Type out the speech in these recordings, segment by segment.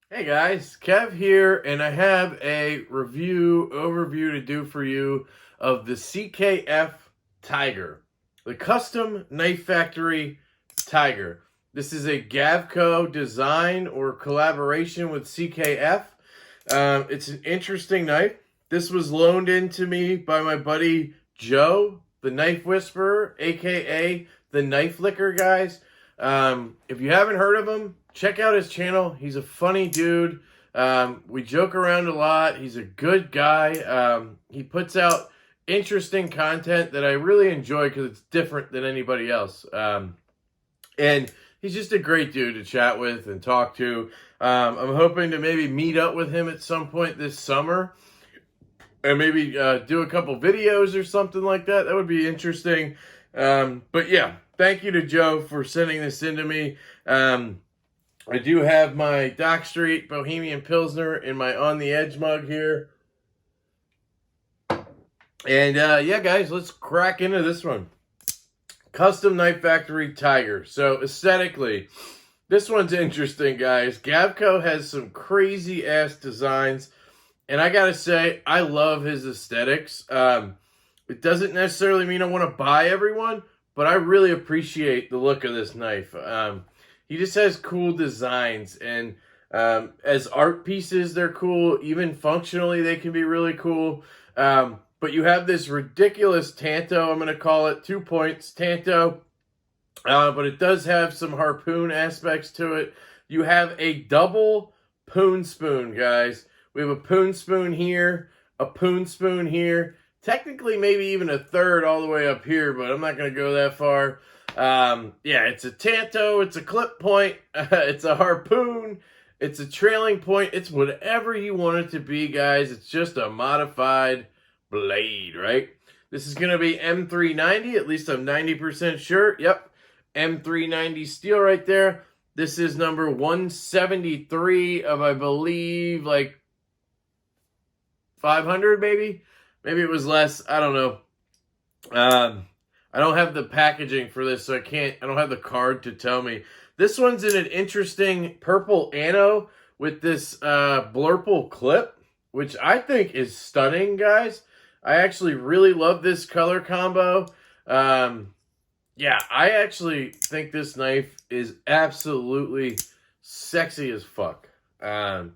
Hey guys, Kev here, and I have a overview to do for you of the CKF Tiger, the Custom Knife Factory Tiger. This is a Gavco design or collaboration with CKF. It's an interesting knife. This was loaned in to me by my buddy Joe, the Knife Whisperer, aka the Knife Licker, guys. If you haven't heard of him, check out his channel. He's a funny dude. We joke around a lot. He's a good guy. He puts out interesting content that I really enjoy because it's different than anybody else. And he's just a great dude to chat with and talk to. I'm hoping to maybe meet up with him at some point this summer and maybe do a couple videos or something like that. That would be interesting. But yeah, thank you to Joe for sending this in to me. I do have my Dock Street Bohemian Pilsner in my On the Edge mug here. And yeah, guys, let's crack into this one. Custom Knife Factory Tiger. So aesthetically, this one's interesting, guys. Gavco has some crazy ass designs, and I gotta say, I love his aesthetics. It doesn't necessarily mean I want to buy every one, but I really appreciate the look of this knife. He just has cool designs, and as art pieces, they're cool. Even functionally, they can be really cool. But you have this ridiculous tanto, I'm going to call it, 2 points, tanto. But it does have some harpoon aspects to it. You have a double poon spoon, guys. We have a poon spoon here, a poon spoon here. Technically, maybe even a third all the way up here, but I'm not going to go that far. Yeah, it's a tanto, it's a clip point, it's a harpoon, it's a trailing point, it's whatever you want it to be, guys. It's just a modified blade, right? This is going to be M390, at least I'm 90% sure. Yep, M390 steel right there. This is number 173 of, I believe, like 500 maybe? Maybe it was less, I don't know. I don't have the packaging for this, so I don't have the card to tell me. This one's in an interesting purple ano with this blurple clip, which I think is stunning, guys. I actually really love this color combo. Yeah, I actually think this knife is absolutely sexy as fuck. I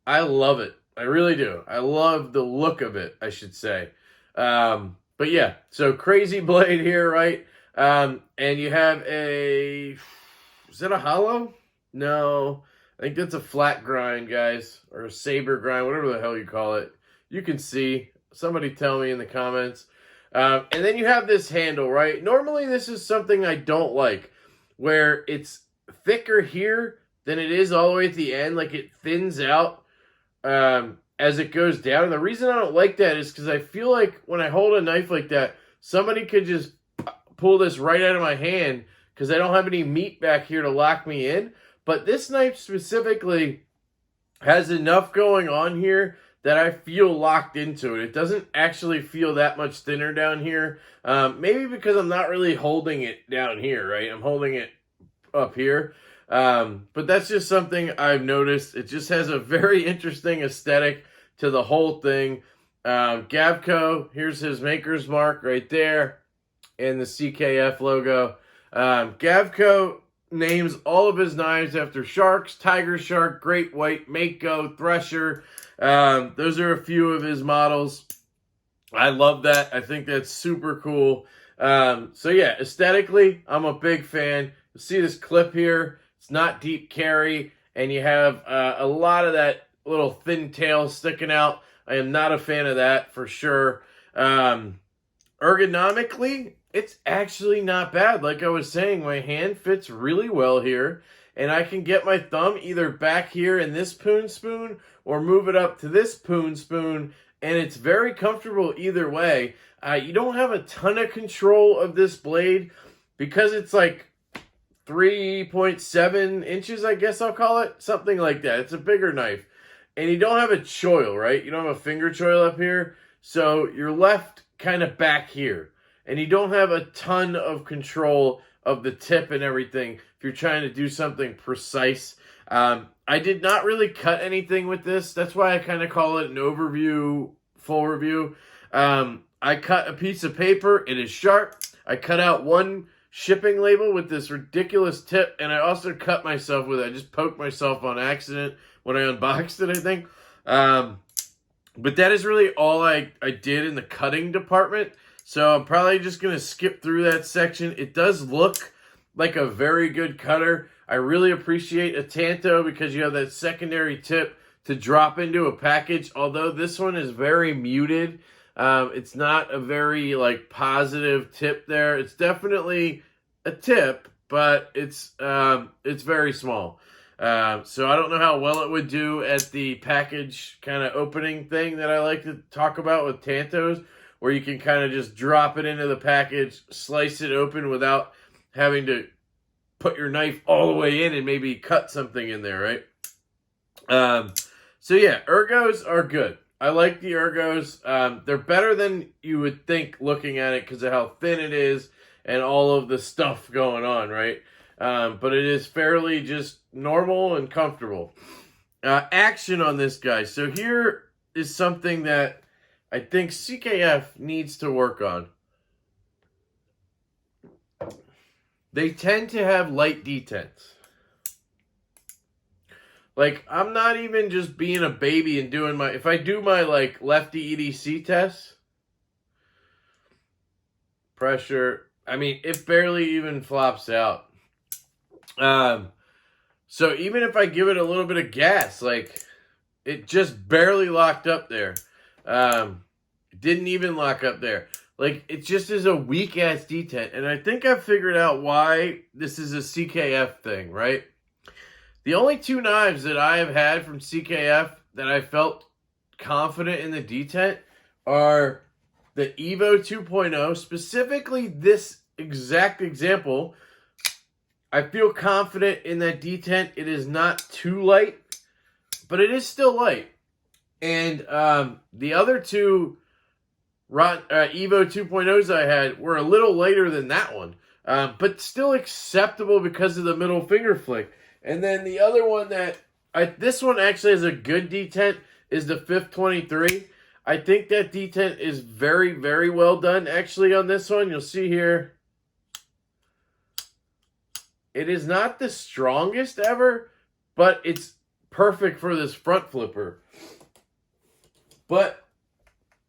love it. I really do. I love the look of it, I should say. But yeah, so crazy blade here, right? And you have is that a hollow? No, I think that's a flat grind, guys, or a saber grind, whatever the hell you call it. You can see. Somebody tell me in the comments. And then you have this handle, right? Normally this is something I don't like, where it's thicker here than it is all the way at the end, like it thins out as it goes down. And the reason I don't like that is because I feel like when I hold a knife like that, somebody could just pull this right out of my hand because I don't have any meat back here to lock me in. But this knife specifically has enough going on here that I feel locked into it. It doesn't actually feel that much thinner down here. Maybe because I'm not really holding it down here, right? I'm holding it up here. But that's just something I've noticed. It just has a very interesting aesthetic to the whole thing. Gavco, here's his maker's mark right there, and the CKF logo. Gavco names all of his knives after sharks: tiger shark, great white, mako, thresher. Those are a few of his models. I love that. I think that's super cool. So yeah, aesthetically, I'm a big fan. You see this clip here? It's not deep carry, and you have a lot of that little thin tail sticking out. I am not a fan of that for sure. Ergonomically, it's actually not bad. Like I was saying, my hand fits really well here, and I can get my thumb either back here in this poon spoon or move it up to this poon spoon, and it's very comfortable either way. You don't have a ton of control of this blade because it's like 3.7 inches, I guess I'll call it. Something like that. It's a bigger knife. And you don't have a choil, right? You don't have a finger choil up here. So you're left kind of back here. And you don't have a ton of control of the tip and everything if you're trying to do something precise. I did not really cut anything with this. That's why I kind of call it an overview, full review. I cut a piece of paper. It is sharp. I cut out one shipping label with this ridiculous tip, and I also cut myself with it. I just poked myself on accident when I unboxed it, I think. But that is really all I did in the cutting department. So I'm probably just going to skip through that section. It does look like a very good cutter. I really appreciate a Tanto because you have that secondary tip to drop into a package. Although this one is very muted. It's not a very positive tip there. It's definitely a tip, but it's very small. So I don't know how well it would do at the package kind of opening thing that I like to talk about with Tantos, where you can kind of just drop it into the package, slice it open without having to put your knife all the way in and maybe cut something in there, right? So yeah, ergos are good. I like the ergos. They're better than you would think looking at it because of how thin it is and all of the stuff going on, right? But it is fairly just normal and comfortable. Action on this guy. So here is something that I think CKF needs to work on. They tend to have light detents. I'm not even just being a baby and doing my... If I do my, lefty EDC test, pressure, I mean, it barely even flops out. So even if I give it a little bit of gas, it just barely locked up there. It didn't even lock up there. It just is a weak-ass detent. And I think I've figured out why this is a CKF thing, right? The only two knives that I have had from CKF that I felt confident in the detent are the Evo 2.0. Specifically, this exact example, I feel confident in that detent. It is not too light, but it is still light. And the other two Evo 2.0s I had were a little lighter than that one, but still acceptable because of the middle finger flick. And then the other one this one actually has a good detent is the 523. I think that detent is very, very well done actually on this one. You'll see here. It is not the strongest ever, but it's perfect for this front flipper. But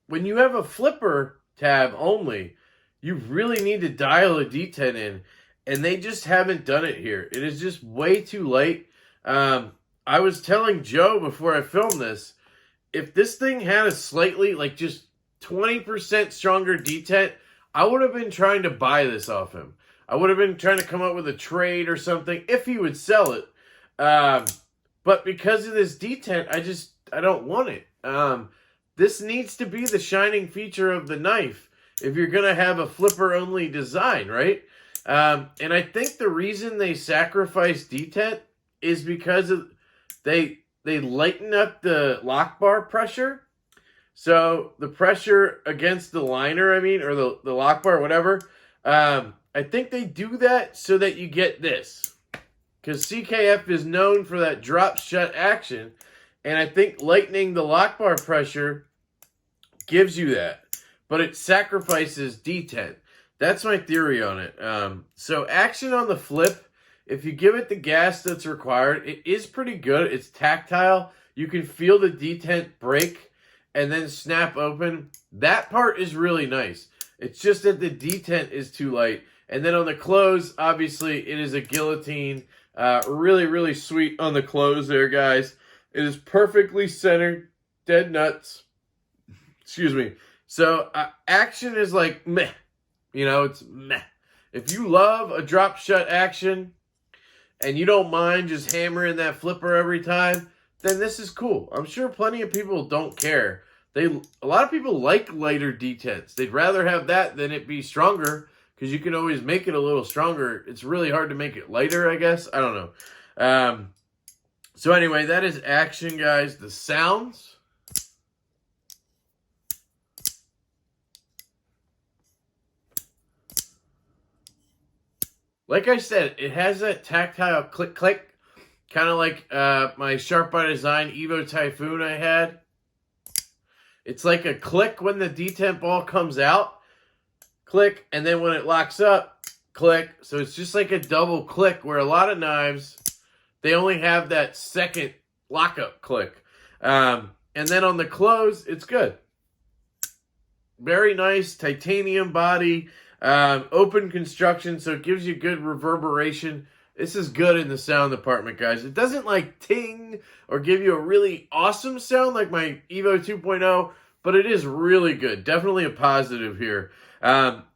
when you have a flipper tab only, you really need to dial a detent in. And they just haven't done it here. It is just way too late. I was telling Joe before I filmed this, if this thing had a slightly, just 20% stronger detent, I would have been trying to buy this off him. I would have been trying to come up with a trade or something if he would sell it. But because of this detent, I don't want it. This needs to be the shining feature of the knife if you're going to have a flipper-only design, right? And I think the reason they sacrifice detent is because they lighten up the lock bar pressure. So the pressure against the liner, or the lock bar, whatever. I think they do that so that you get this. Because CKF is known for that drop shut action. And I think lightening the lock bar pressure gives you that. But it sacrifices detent. That's my theory on it. So action on the flip, if you give it the gas that's required, it is pretty good. It's tactile. You can feel the detent break and then snap open. That part is really nice. It's just that the detent is too light. And then on the close, obviously, it is a guillotine. Really, really sweet on the close there, guys. It is perfectly centered. Dead nuts. Excuse me. So action is meh. It's meh. If you love a drop shut action and you don't mind just hammering that flipper every time, then this is cool. I'm sure plenty of people don't care. A lot of people like lighter detents. They'd rather have that than it be stronger because you can always make it a little stronger. It's really hard to make it lighter, I guess. I don't know. So anyway, that is action, guys. The sounds. Like I said, it has that tactile click-click, kind of like my Sharp by Design Evo Typhoon I had. It's like a click when the detent ball comes out, click, and then when it locks up, click. So it's just like a double click, where a lot of knives, they only have that second lockup click. And then on the close, it's good. Very nice titanium body, open construction, so it gives you good reverberation. This is good in the sound department, guys. It doesn't like ting or give you a really awesome sound like my Evo 2.0, but it is really good. Definitely a positive here.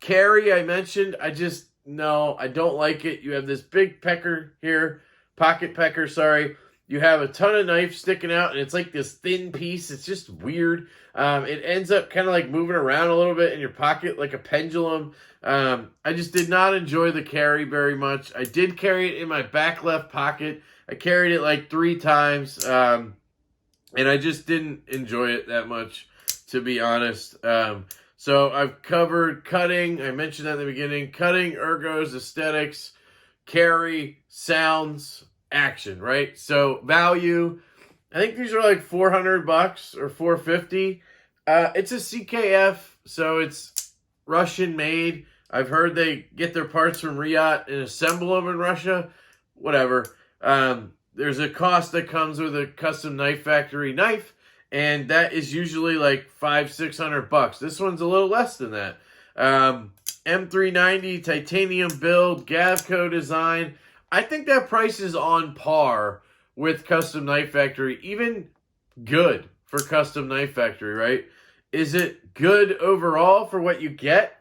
Carry, I mentioned, I don't like it. You have this big pecker here, pocket pecker, sorry. You have a ton of knife sticking out, and it's like this thin piece. It's just weird. It ends up kind of like moving around a little bit in your pocket like a pendulum. I just did not enjoy the carry very much. I did carry it in my back left pocket. I carried it like 3 times, and I just didn't enjoy it that much, to be honest. So I've covered cutting. I mentioned that in the beginning. Cutting, ergos, aesthetics, carry, sounds, action, right? So value, I think these are like $400 or $450. It's a CKF, so it's Russian made. I've heard they get their parts from Riyadh and assemble them in Russia. Whatever. There's a cost that comes with a custom knife factory knife, and that is usually like $500-600. This one's a little less than that. M390 titanium build, Gavco design. I think that price is on par with Custom Knife Factory. Even good for Custom Knife Factory, right? Is it good overall for what you get?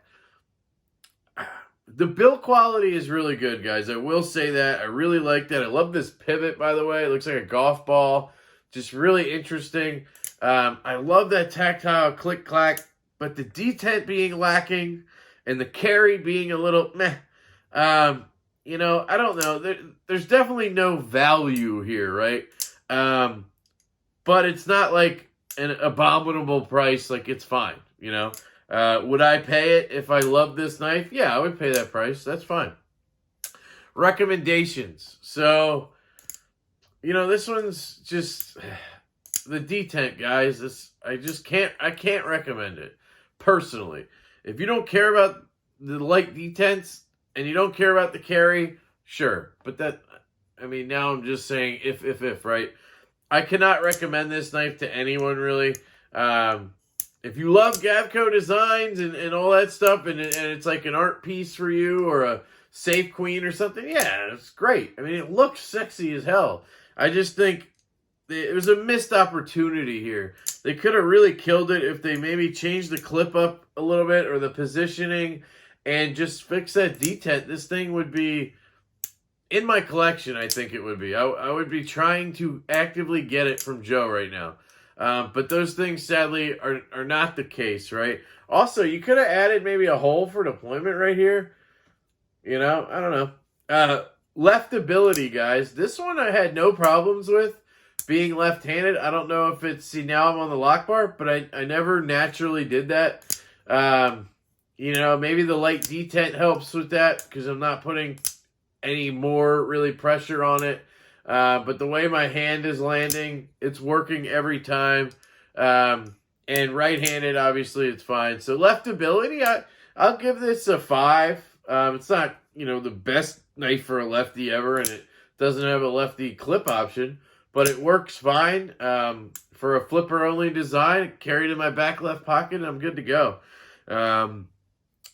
The build quality is really good, guys. I will say that. I really like that. I love this pivot, by the way. It looks like a golf ball. Just really interesting. I love that tactile click-clack, but the detent being lacking and the carry being a little meh. You know, I don't know. There's definitely no value here, right? But it's not like an abominable price. Like, it's fine, you know? Would I pay it if I love this knife? Yeah, I would pay that price. That's fine. Recommendations. So, you know, this one's just the detent, guys. I can't recommend it personally. If you don't care about the light detents and you don't care about the carry, sure. But that, I mean, now I'm just saying if, right? I cannot recommend this knife to anyone, really. If you love Gavco designs and all that stuff, and it's like an art piece for you or a safe queen or something, yeah, it's great. I mean, it looks sexy as hell. I just think it was a missed opportunity here. They could have really killed it if they maybe changed the clip up a little bit or the positioning and just fix that detent. This thing would be in my collection, I think it would be. I would be trying to actively get it from Joe right now. But those things, sadly, are not the case, right? Also, you could have added maybe a hole for deployment right here. You know, I don't know. Leftability, guys. This one I had no problems with being left-handed. I don't know if it's, see, now I'm on the lock bar, but I never naturally did that. You know, maybe the light detent helps with that because I'm not putting any more really pressure on it. But the way my hand is landing, it's working every time. And right-handed, obviously, it's fine. So leftability, I'll give this a 5. It's not, you know, the best knife for a lefty ever, and it doesn't have a lefty clip option, but it works fine. For a flipper-only design, carried in my back left pocket, and I'm good to go.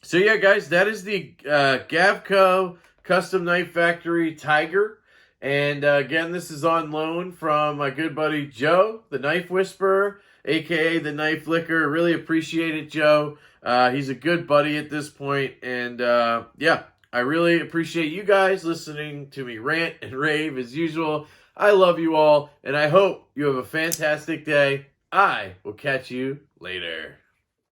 So yeah, guys, that is the Gavco Custom Knife Factory Tiger. And again, this is on loan from my good buddy Joe, the Knife Whisperer, a.k.a. the Knife Licker. Really appreciate it, Joe. He's a good buddy at this point. And yeah, I really appreciate you guys listening to me rant and rave as usual. I love you all, and I hope you have a fantastic day. I will catch you later.